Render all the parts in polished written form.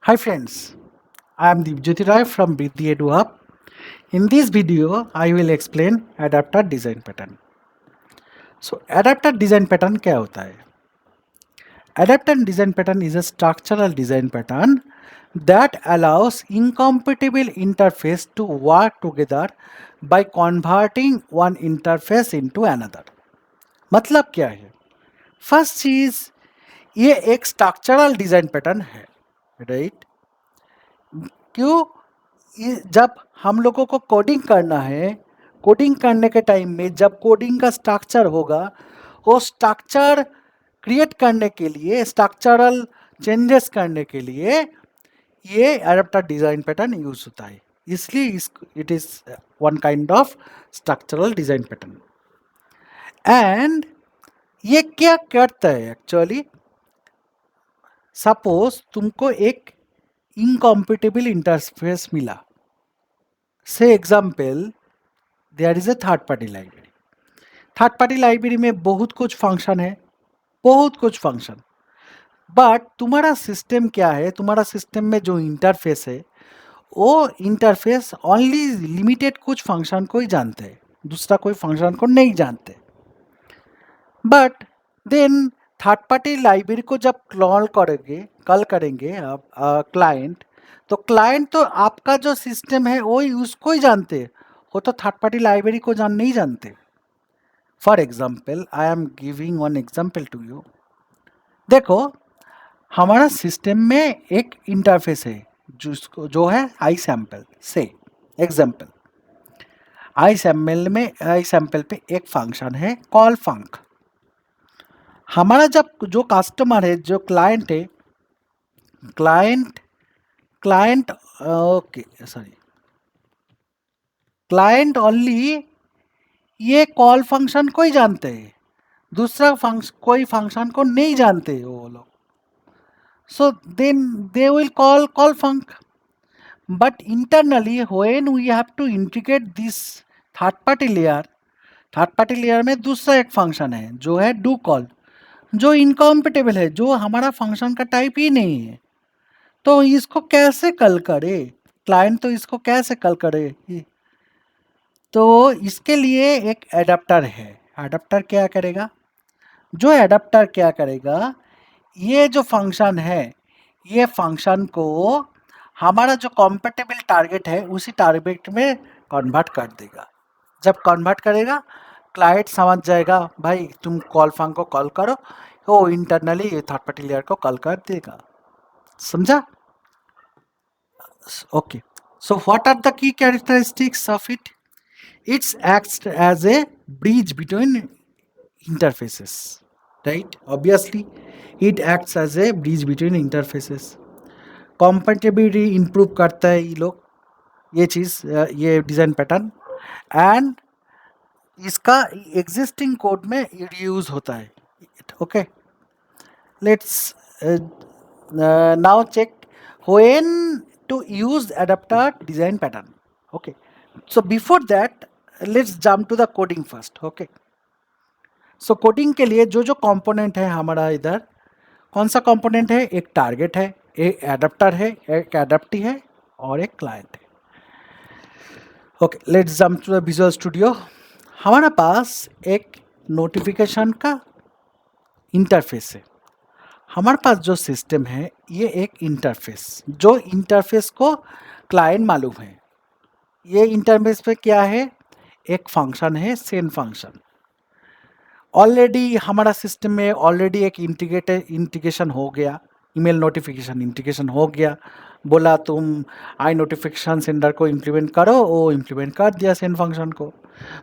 Hi friends, I am Deepjyoti Roy from Vriddhi Edu Hub. In this video, I will explain adapter design pattern. So, adapter design pattern क्या होता है? Adapter design pattern is a structural design pattern that allows incompatible interface to work together by converting one interface into another. मतलब क्या है? First चीज ये एक structural design pattern है, राइट? क्यों? जब हम लोगों को कोडिंग करना है, कोडिंग करने के टाइम में जब कोडिंग का स्ट्रक्चर होगा, वो स्ट्रक्चर क्रिएट करने के लिए, स्ट्रक्चरल चेंजेस करने के लिए ये एडाप्टर डिजाइन पैटर्न यूज होता है। इसलिए it is one kind of structural design pattern. And ये क्या करता है एक्चुअली? सपोज तुमको एक इनकॉम्पिटेबल इंटरफेस मिला। Say example, there is a third party library. Third party library में बहुत कुछ फंक्शन है, बहुत कुछ फंक्शन। बट तुम्हारा सिस्टम क्या है? तुम्हारा सिस्टम में जो इंटरफेस है, वो इंटरफेस ओनली लिमिटेड कुछ फंक्शन को ही जानते हैं, दूसरा कोई फंक्शन को नहीं जानते। But then third party library को जब कॉल करेंगे आप क्लाइंट, तो क्लाइंट तो आपका जो सिस्टम है वो ही उसको ही जानते हैं, वो तो थर्ड पार्टी लाइब्रेरी को नहीं जानते। For example, I am giving one example to you. देखो, हमारा सिस्टम में एक इंटरफेस है जो है आई सैम्पल से। एग्जाम्पल, आई सैम्पल पे एक फंक्शन है कॉल फंक। हमारा जब जो कस्टमर है, जो क्लाइंट है, client client okay sorry, client only ये कॉल फंक्शन को ही जानते हैं, दूसरा कोई फंक्शन को नहीं जानते वो लोग। So then they will call func. But internally, when we have to integrate this third party layer में दूसरा एक फंक्शन है जो है डू कॉल, जो इनकॉम्पिटेबल है, जो हमारा फंक्शन का टाइप ही नहीं है। तो इसको कैसे कल करे क्लाइंट? तो इसको कैसे कल करे? तो इसके लिए एक एडाप्टर है। एडाप्टर क्या करेगा? जो एडाप्टर क्या करेगा, ये जो फंक्शन है, ये फंक्शन को हमारा जो कॉम्पेटेबल टारगेट है उसी टारगेट में कन्वर्ट कर देगा। जब कन्वर्ट करेगा, क्लाइंट समझ जाएगा भाई तुम कॉल फंक्शन को कॉल करो, वो इंटरनली थर्ड पार्टी लेयर को कॉल कर देगा। समझा? Okay, so what are the key characteristics of it? It's acts as a bridge between interfaces, right? Obviously it acts as a bridge between interfaces. compatibility improve करता है ये लोग, ये चीज़, ये डिज़ाइन पैटर्न। एंड इसका एग्जिस्टिंग कोड में use होता है। Okay, let's now check when to use adapter design pattern. Okay, so before that let's jump to the coding first. Okay, so coding के लिए जो जो कंपोनेंट है हमारा इधर, कौन सा कंपोनेंट है? एक टारगेट है, एक एडाप्टर है, एक एडाप्टी है और एक क्लाइंट है। Okay, let's jump to the Visual Studio. हमारे पास एक नोटिफिकेशन का इंटरफेस है। हमारे पास जो सिस्टम है, ये एक इंटरफेस, जो इंटरफेस को क्लाइंट मालूम है। ये इंटरफेस पे क्या है? एक फंक्शन है, सेंड फंक्शन। ऑलरेडी हमारा सिस्टम में ऑलरेडी एक इंटीग्रेशन हो गया, ईमेल नोटिफिकेशन इंटीग्रेशन हो गया। बोला तुम आई नोटिफिकेशन सेंडर को इम्प्लीमेंट करो, वो इम्प्लीमेंट कर दिया सेंड फंक्शन को।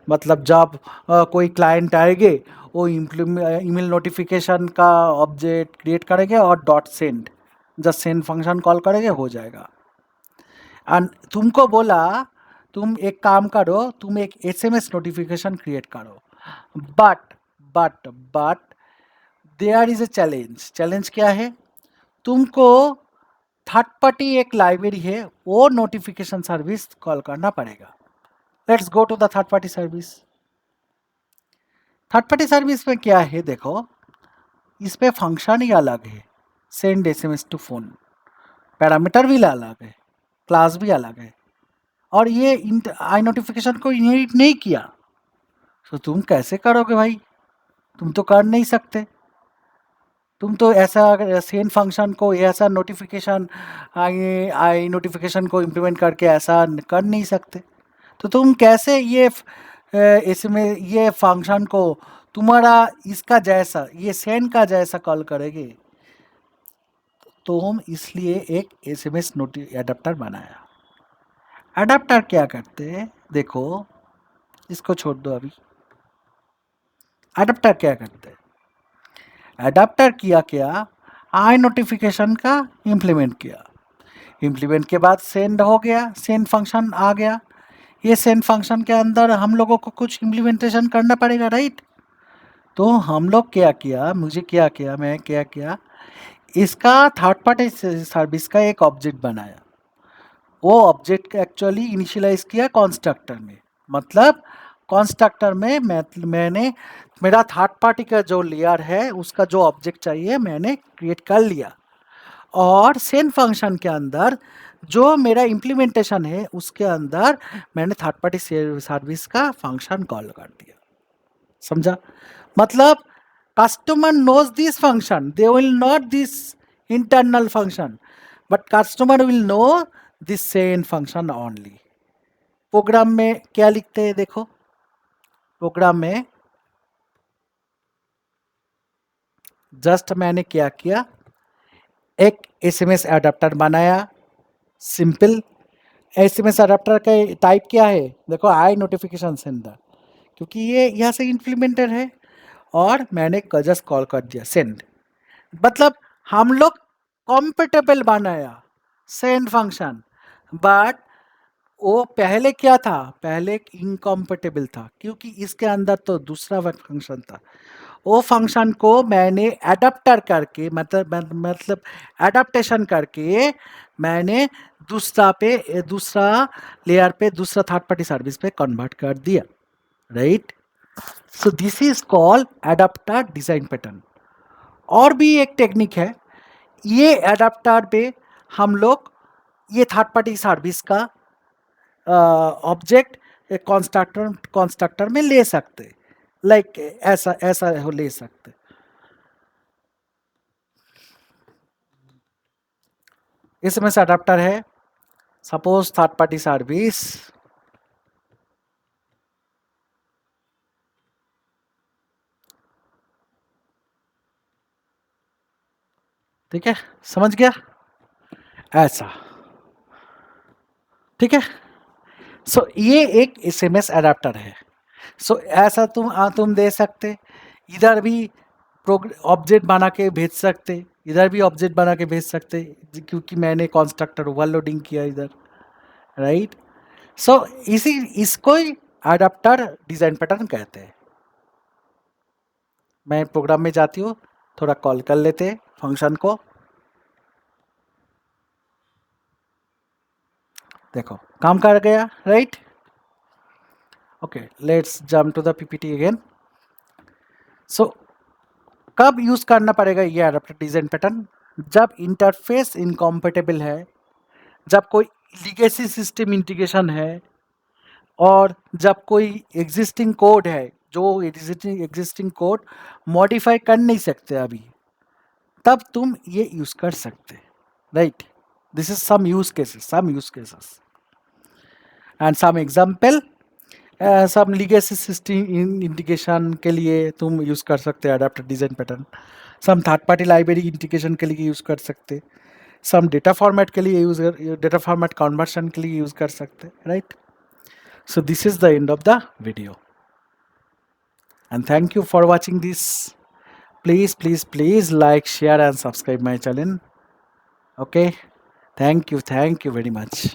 मतलब जब कोई क्लाइंट आएंगे, वो ईमेल नोटिफिकेशन का ऑब्जेक्ट क्रिएट करेंगे और डॉट सेंड, जब सेंड फंक्शन कॉल करेंगे हो जाएगा। एंड तुमको बोला तुम एक काम करो, तुम एक एसएमएस नोटिफिकेशन क्रिएट करो। But but but there is a challenge क्या है? तुमको थर्ड पार्टी एक लाइब्रेरी है, वो नोटिफिकेशन सर्विस कॉल करना पड़ेगा। Let's go to the third party service. Third party service में क्या है? देखो, इस पे फंक्शन ही अलग है, send SMS to phone. Parameter भी अलग है, क्लास भी अलग है, और ये आई नोटिफिकेशन को इनहेरिट नहीं किया, तो तुम कैसे करोगे भाई? तुम तो कर नहीं सकते। तुम तो ऐसा सेन फंक्शन को ऐसा नोटिफिकेशन आई आई नोटिफिकेशन को इम्प्लीमेंट करके ऐसा कर नहीं सकते। तो तुम कैसे इसमें ये फंक्शन को तुम्हारा इसका जैसा ये सेन का जैसा कॉल करेंगे? तो हम इसलिए एक एसएमएस नोटि एडाप्टर बनाया। एडाप्टर क्या करते हैं देखो, इसको छोड़ दो अभी। एडाप्टर क्या करते हैं? एडाप्टर किया क्या, आई नोटिफिकेशन का इम्प्लीमेंट किया। इम्प्लीमेंट के बाद सेंड हो गया, सेंड फंक्शन आ गया। ये सेंड फंक्शन के अंदर हम लोगों को कुछ इम्प्लीमेंटेशन करना पड़ेगा, राइट? तो हम लोग क्या किया, मैं क्या किया, इसका थर्ड पार्टी सर्विस का एक ऑब्जेक्ट बनाया। वो ऑब्जेक्ट एक्चुअली इनिशियलाइज किया कंस्ट्रक्टर में। मतलब कंस्ट्रक्टर में मैंने मेरा थर्ड पार्टी का जो लेयर है उसका जो ऑब्जेक्ट चाहिए मैंने क्रिएट कर लिया, और सेंड फंक्शन के अंदर जो मेरा इम्प्लीमेंटेशन है उसके अंदर मैंने थर्ड पार्टी सर्विस का फंक्शन कॉल कर दिया। समझा? मतलब customer knows this function, they will not this internal function, but customer will know this send function only. Program में क्या लिखते हैं देखो, प्रोग्राम में जस्ट मैंने क्या किया, एक एसएमएस एडाप्टर बनाया। सिंपल एसएमएस एडाप्टर का टाइप क्या है देखो, आई नोटिफिकेशन सेंडर, क्योंकि ये यहाँ से इम्प्लीमेंटेड है, और मैंने जस्ट कॉल कर दिया सेंड। मतलब हम लोग कॉम्पेटेबल बनाया सेंड फंक्शन, बट वो पहले क्या था, पहले इनकॉम्पेटेबल था, क्योंकि इसके अंदर तो दूसरा फंक्शन था। वो फंक्शन को मैंने एडाप्टर करके मतलब एडाप्टेशन करके मैंने दूसरा लेयर पे दूसरा थर्ड पार्टी सर्विस पे कन्वर्ट कर दिया, right? So this is called adapter design pattern. और भी एक टेक्निक है, ये एडाप्टर पे हम लोग ये थर्ड पार्टी सर्विस का ऑब्जेक्ट कंस्ट्रक्टर में ले सकते, लाइक ऐसा ऐसा हो ले सकते। इसमें से अडाप्टर है, सपोज थर्ड पार्टी सर्विस, ठीक है, समझ गया? ऐसा, ठीक है। सो ये एक एसएमएस अडाप्टर है। सो ऐसा तुम दे सकते, इधर भी ऑब्जेक्ट बना के भेज सकते, इधर भी ऑब्जेक्ट बना के भेज सकते, क्योंकि मैंने कंस्ट्रक्टर ओवरलोडिंग किया इधर, राइट? सो इसको ही अडाप्टर डिजाइन पैटर्न कहते हैं। मैं प्रोग्राम में जाती हूँ, थोड़ा कॉल कर लेते हैं फंक्शन को। देखो काम कर गया, right? Okay, let's jump to the PPT again. So कब यूज करना पड़ेगा ये अडाप्टर डिजाइन पैटर्न? जब इंटरफेस इनकॉम्पेटेबल है, जब कोई लीगेसी सिस्टम इंटीग्रेशन है, और जब कोई एग्जिस्टिंग कोड है जो एग्जिस्टिंग कोड मॉडिफाई कर नहीं सकते अभी, तब तुम ये यूज कर सकते, right? This is some use cases and some example. सब लीगेसी सिस्टम इंटीग्रेशन के लिए तुम यूज कर सकते adapter design pattern, some third party library integration के लिए यूज कर सकते, सम डेटा फॉर्मेट के लिए डेटा फॉर्मेट कन्वर्शन के लिए यूज कर सकते, right? So this is the end of the video, and thank you for watching this. Please like, share and subscribe my channel. Okay, thank you very much.